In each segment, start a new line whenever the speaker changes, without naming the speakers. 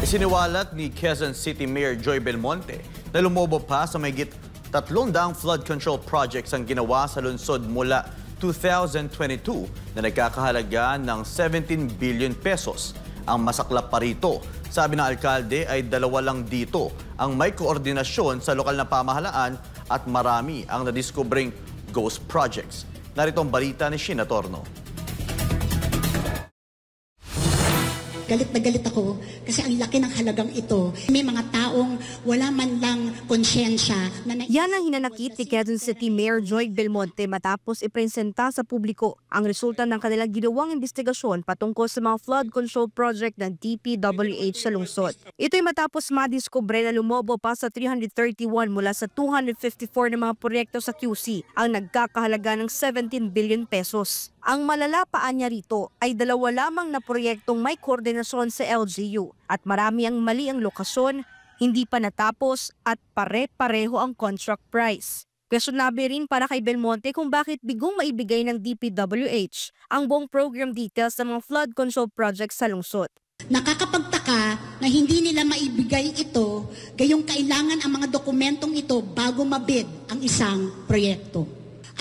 Isiniwalat ni Quezon City Mayor Joy Belmonte na lumobo pa sa mahigit 300 flood control projects ang ginawa sa lungsod mula 2022 na nagkakahalaga ng 17 billion pesos. Ang masaklap pa rito, sabi ng alkalde, ay 2 lang dito ang may koordinasyon sa lokal na pamahalaan at marami ang nadiskubring ghost projects. Narito ang balita ni Sheena Torno.
Galit na galit ako kasi ang laki ng halagang ito. May mga taong wala man lang konsyensya.
Yan ang hinanakit ni Quezon City Mayor Joy Belmonte matapos ipresenta sa publiko ang resulta ng kanilang ginawang investigasyon patungkol sa mga flood control project ng DPWH sa lungsod. Ito'y matapos madiskubre na lumobo pa sa 331 mula sa 254 na mga proyekto sa QC ang nagkakahalaga ng 17 billion pesos. Ang malalapaan niya rito ay 2 lamang na proyektong may koordinasyon sa LGU at marami ang mali ang lokasyon, hindi pa natapos at pare-pareho ang contract price. Questionable rin para kay Belmonte kung bakit bigong maibigay ng DPWH ang buong program details sa mga flood control projects sa lungsod.
Nakakapagtaka na hindi nila maibigay ito gayong kailangan ang mga dokumentong ito bago mabid ang isang proyekto.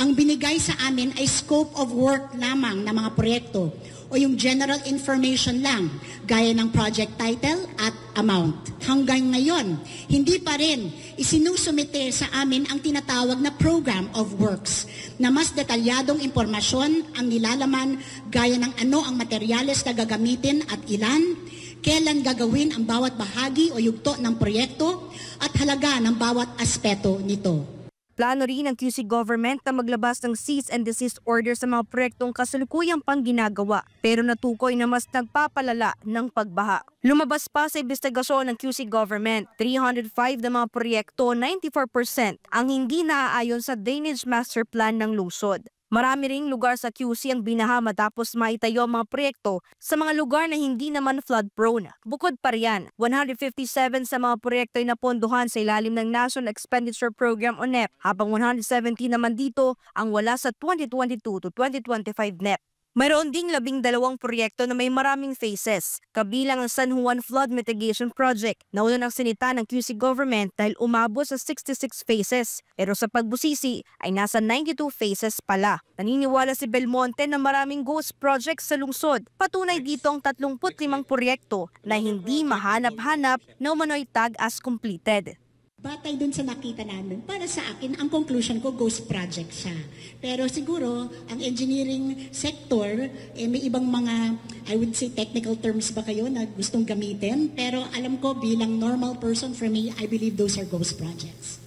Ang binigay sa amin ay scope of work lamang ng mga proyekto o yung general information lang gaya ng project title at amount. Hanggang ngayon, hindi pa rin isinusumite sa amin ang tinatawag na program of works na mas detalyadong impormasyon ang nilalaman gaya ng ano ang materyales na gagamitin at ilan, kailan gagawin ang bawat bahagi o yugto ng proyekto at halaga ng bawat aspeto nito.
Plano rin ng QC government na maglabas ng cease and desist order sa mga proyektong kasalukuyang pang ginagawa pero natukoy na mas nagpapalala ng pagbaha. Lumabas pa sa investigasyon ng QC government, 305 na mga proyekto, 94% ang hindi naaayon sa drainage master plan ng lungsod. Marami ring lugar sa QC ang binaha matapos maitayo ang mga proyekto sa mga lugar na hindi naman flood prone. Bukod pa riyan, 157 sa mga proyekto ay napondohan sa ilalim ng National Expenditure Program o NEP, habang 170 naman dito ang wala sa 2022 to 2025 NEP. Mayroon ding 12 proyekto na may maraming phases, kabilang ang San Juan Flood Mitigation Project na una ng sinita ng QC government dahil umabot sa 66 phases, pero sa pagbusisi ay nasa 92 phases pala. Naniniwala si Belmonte na maraming ghost projects sa lungsod. Patunay dito ang 35 proyekto na hindi mahanap-hanap na umano'y tag as completed.
Batay dun sa nakita namin, para sa akin, ang conclusion ko, ghost project siya. Pero siguro, ang engineering sector, may ibang mga, I would say, technical terms ba kayo na gustong gamitin? Pero alam ko, bilang normal person, for me, I believe those are ghost projects.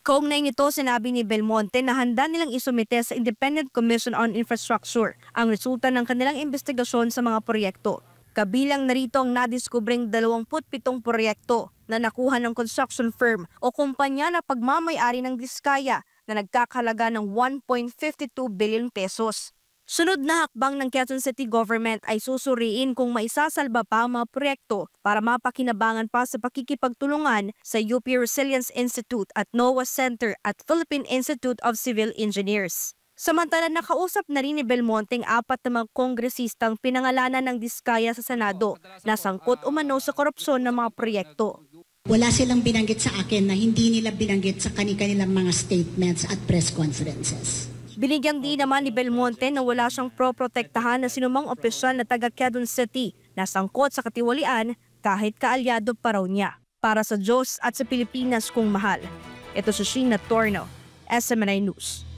Kaugnay nito, sinabi ni Belmonte na handa nilang isumite sa Independent Commission on Infrastructure ang resulta ng kanilang investigasyon sa mga proyekto. Kabilang narito ang nadiskubring 27 proyekto na nakuha ng construction firm o kumpanya na pagmamay-ari ng Diskaya na nagkakahalaga ng 1.52 billion pesos. Sunod na hakbang ng Quezon City Government ay susuriin kung maisasalba pa ang mga proyekto para mapakinabangan pa sa pakikipagtulungan sa UP Resilience Institute at NOAA Center at Philippine Institute of Civil Engineers. Samantala, nakausap na rin ni Belmonte ang 4 na mga kongresistang pinangalanan ng Diskaya sa Senado na sangkot umano sa korupsyon ng mga proyekto.
Wala silang binanggit sa akin na hindi nila binanggit sa kanilang mga statements at press conferences.
Binigyan din naman ni Belmonte na wala siyang proprotektahan na sinumang opisyal na taga Quezon City na sangkot sa katiwalian kahit kaalyado pa raw niya. Para sa Diyos at sa Pilipinas kung mahal. Ito si Sheena Torno, SMNI News.